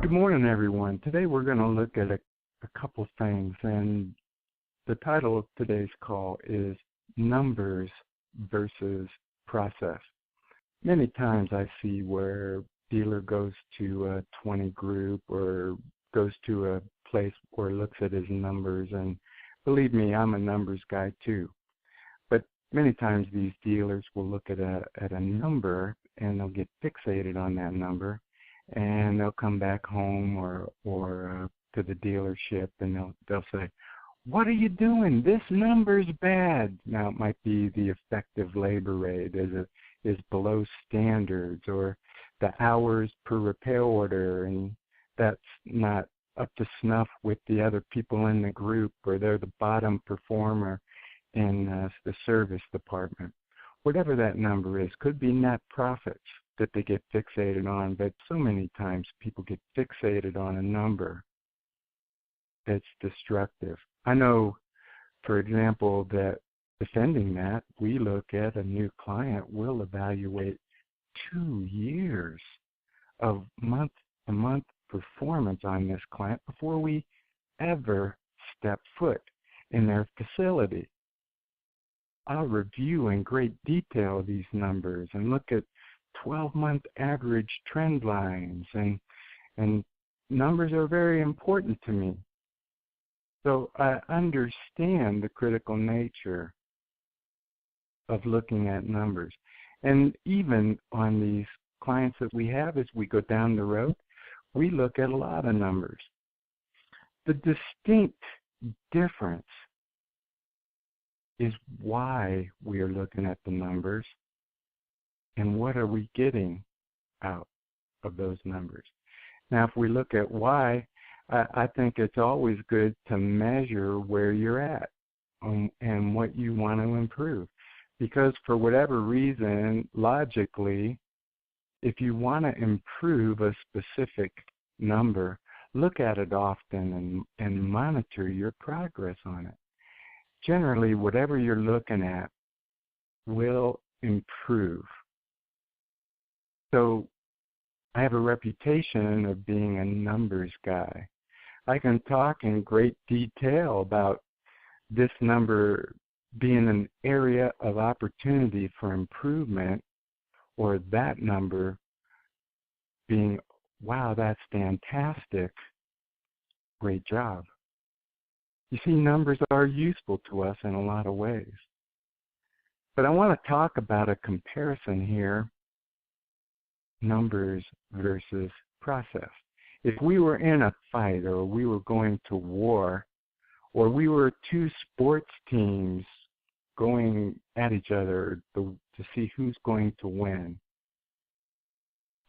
Good morning, everyone. Today we're going to look at a couple things, and the title of today's call is Numbers versus Process. Many times I see where dealer goes to a 20 group or goes to a place or looks at his numbers, and believe me, I'm a numbers guy too. But many times these dealers will look at a number and they'll get fixated on that number. And they'll come back home or to the dealership, and they'll say, "What are you doing? This number's bad." Now it might be the effective labor rate is below standards, or the hours per repair order, and that's not up to snuff with the other people in the group, or they're the bottom performer in the service department. Whatever that number is, could be net profits that they get fixated on, but so many times people get fixated on a number that's destructive. I know, for example, that defending that, we look at a new client, we'll evaluate 2 years of month-to-month performance on this client before we ever step foot in their facility. I'll review in great detail these numbers and look at 12-month average trend lines, and numbers are very important to me. So I understand the critical nature of looking at numbers. And even on these clients that we have, as we go down the road, we look at a lot of numbers. The distinct difference is why we are looking at the numbers and what are we getting out of those numbers. Now, if we look at why, I think it's always good to measure where you're at and what you want to improve. Because for whatever reason, logically, if you want to improve a specific number, look at it often and monitor your progress on it. Generally, whatever you're looking at will improve. So I have a reputation of being a numbers guy. I can talk in great detail about this number being an area of opportunity for improvement, or that number being, wow, that's fantastic, great job. You see, numbers are useful to us in a lot of ways. But I want to talk about a comparison here, numbers versus process. If we were in a fight, or we were going to war, or we were two sports teams going at each other to see who's going to win,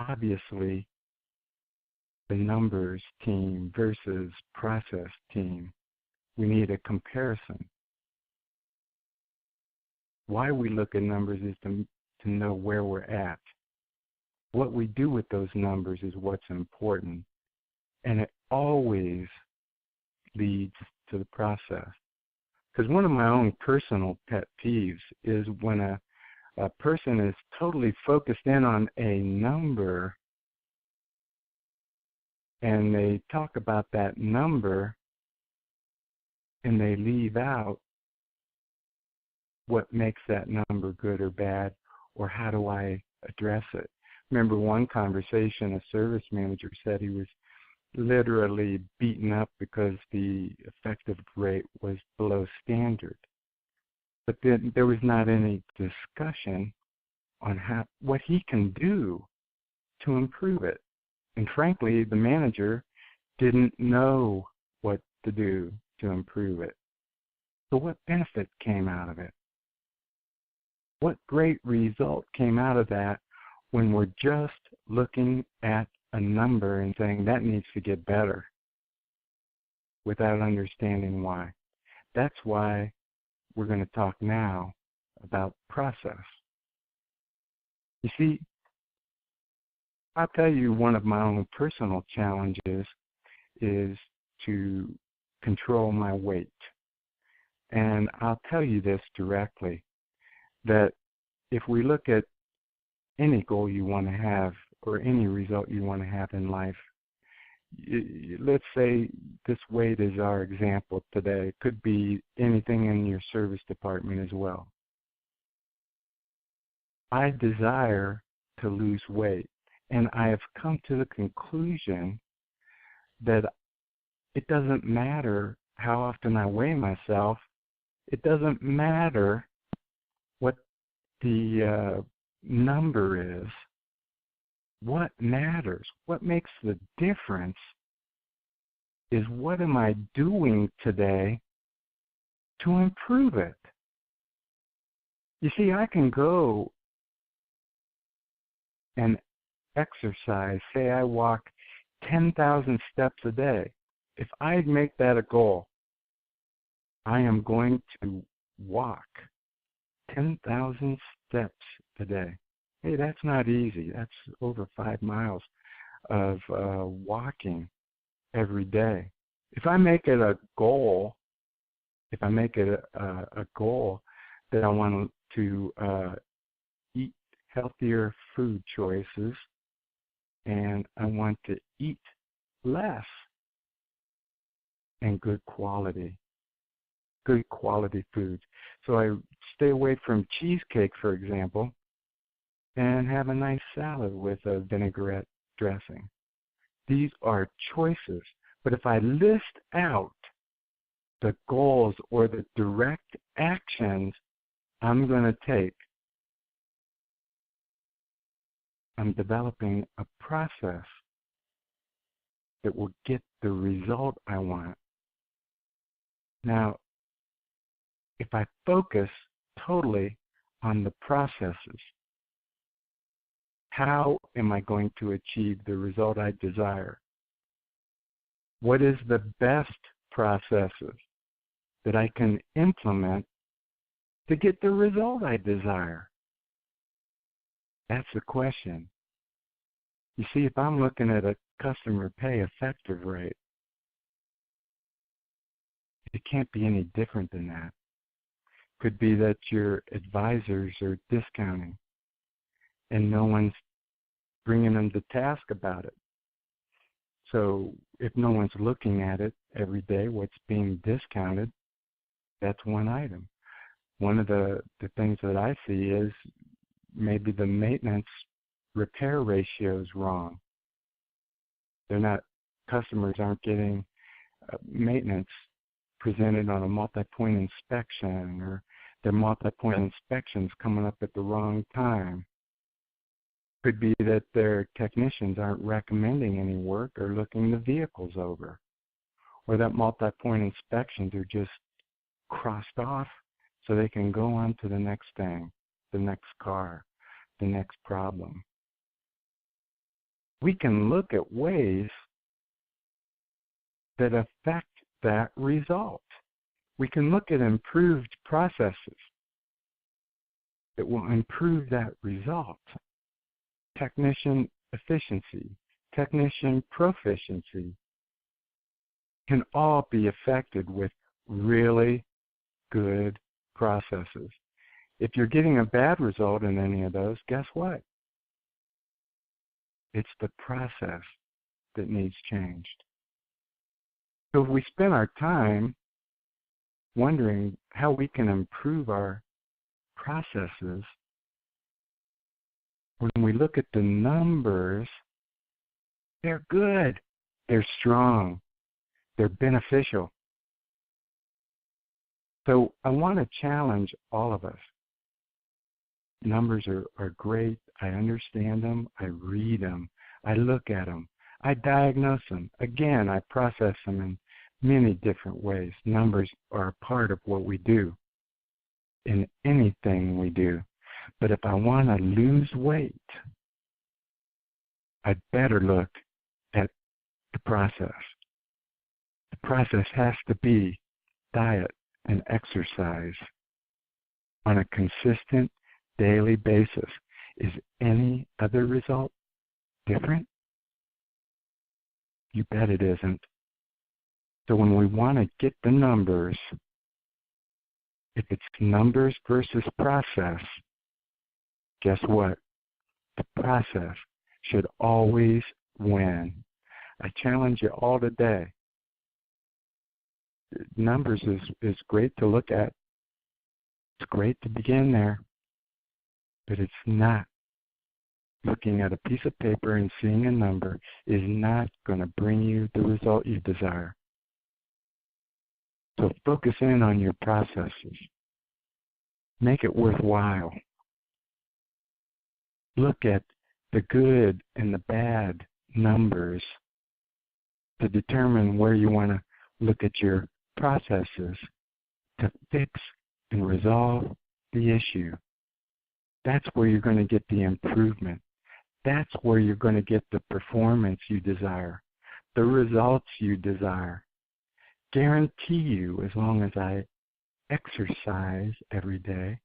obviously the numbers team versus process team, we need a comparison. Why we look at numbers is to know where we're at. What we do with those numbers is what's important. And it always leads to the process. Because one of my own personal pet peeves is when a person is totally focused in on a number and they talk about that number and they leave out what makes that number good or bad, or how do I address it. Remember one conversation, a service manager said he was literally beaten up because the effective rate was below standard. But then there was not any discussion on what he can do to improve it. And frankly, the manager didn't know what to do to improve it. So what benefit came out of it? What great result came out of that when we're just looking at a number and saying that needs to get better without understanding why? That's why we're going to talk now about process. You see, I'll tell you one of my own personal challenges is to control my weight. And I'll tell you this directly, that if we look at any goal you want to have or any result you want to have in life, let's say this weight is our example today. It could be anything in your service department as well. I desire to lose weight, and I have come to the conclusion that it doesn't matter how often I weigh myself. It doesn't matter what the number is. What matters, what makes the difference is what am I doing today to improve it? You see, I can go and exercise, say I walk 10,000 steps a day. If I make that a goal, I am going to walk 10,000 steps a day. Hey, that's not easy. That's over 5 miles of walking every day. If I make it a goal, that I want to eat healthier food choices, and I want to eat less and good quality foods. So I stay away from cheesecake, for example, and have a nice salad with a vinaigrette dressing. These are choices. But if I list out the goals or the direct actions I'm going to take, I'm developing a process that will get the result I want. Now, if I focus totally on the processes, how am I going to achieve the result I desire? What is the best processes that I can implement to get the result I desire? That's the question. You see, if I'm looking at a customer pay effective rate, it can't be any different than that. Could be that your advisors are discounting and no one's bringing them to task about it. So if no one's looking at it every day, what's being discounted, that's one item. One of the things that I see is maybe the maintenance repair ratio is wrong. Customers aren't getting maintenance presented on a multi-point inspection, or their multi-point inspections coming up at the wrong time. Could be that their technicians aren't recommending any work or looking the vehicles over, or that multi-point inspections are just crossed off so they can go on to the next thing, the next car, the next problem. We can look at ways that affect that result. We can look at improved processes that will improve that result. Technician efficiency, technician proficiency can all be affected with really good processes. If you're getting a bad result in any of those, guess what? It's the process that needs changed. So if we spend our time wondering how we can improve our processes, when we look at the numbers, they're good, they're strong, they're beneficial. So I want to challenge all of us. Numbers are great. I understand them. I read them. I look at them. I diagnose them. Again, I process them in many different ways. Numbers are a part of what we do in anything we do. But if I want to lose weight, I'd better look at the process. The process has to be diet and exercise on a consistent daily basis. Is any other result different? You bet it isn't. So when we want to get the numbers, if it's numbers versus process, guess what? The process should always win. I challenge you all today. Numbers is great to look at. It's great to begin there, but it's not. Looking at a piece of paper and seeing a number is not going to bring you the result you desire. So focus in on your processes. Make it worthwhile. Look at the good and the bad numbers to determine where you want to look at your processes to fix and resolve the issue. That's where you're going to get the improvement. That's where you're going to get the performance you desire, the results you desire. Guarantee you, as long as I exercise every day,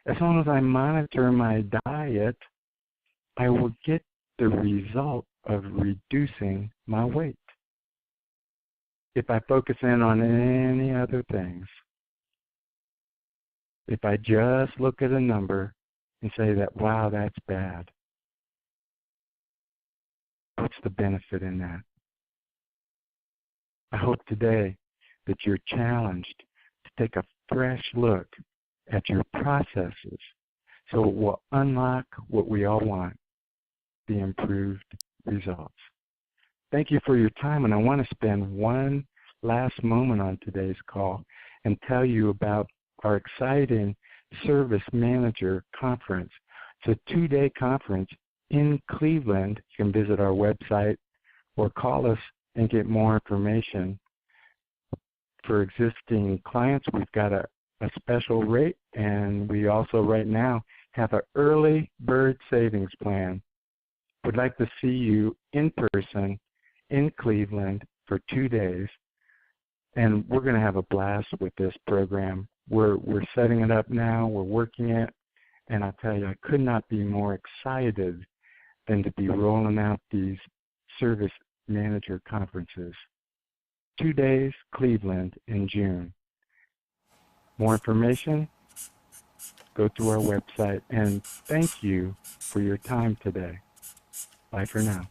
as long as I monitor my diet, I will get the result of reducing my weight. If I focus in on any other things, if I just look at a number and say that, wow, that's bad, what's the benefit in that? I hope today that you're challenged to take a fresh look at your processes so it will unlock what we all want, the improved results. Thank you for your time, and I want to spend one last moment on today's call and tell you about our exciting Service Manager Conference. It's a 2-day conference in Cleveland. You can visit our website or call us and get more information. For existing clients, we've got a special rate, and we also right now have an early bird savings plan. We'd like to see you in person in Cleveland for 2 days, and we're going to have a blast with this program. We're setting it up now. We're working it, and I tell you, I could not be more excited than to be rolling out these Service Manager Conferences. 2 days, Cleveland in June. More information, go to our website, and thank you for your time today. Bye for now.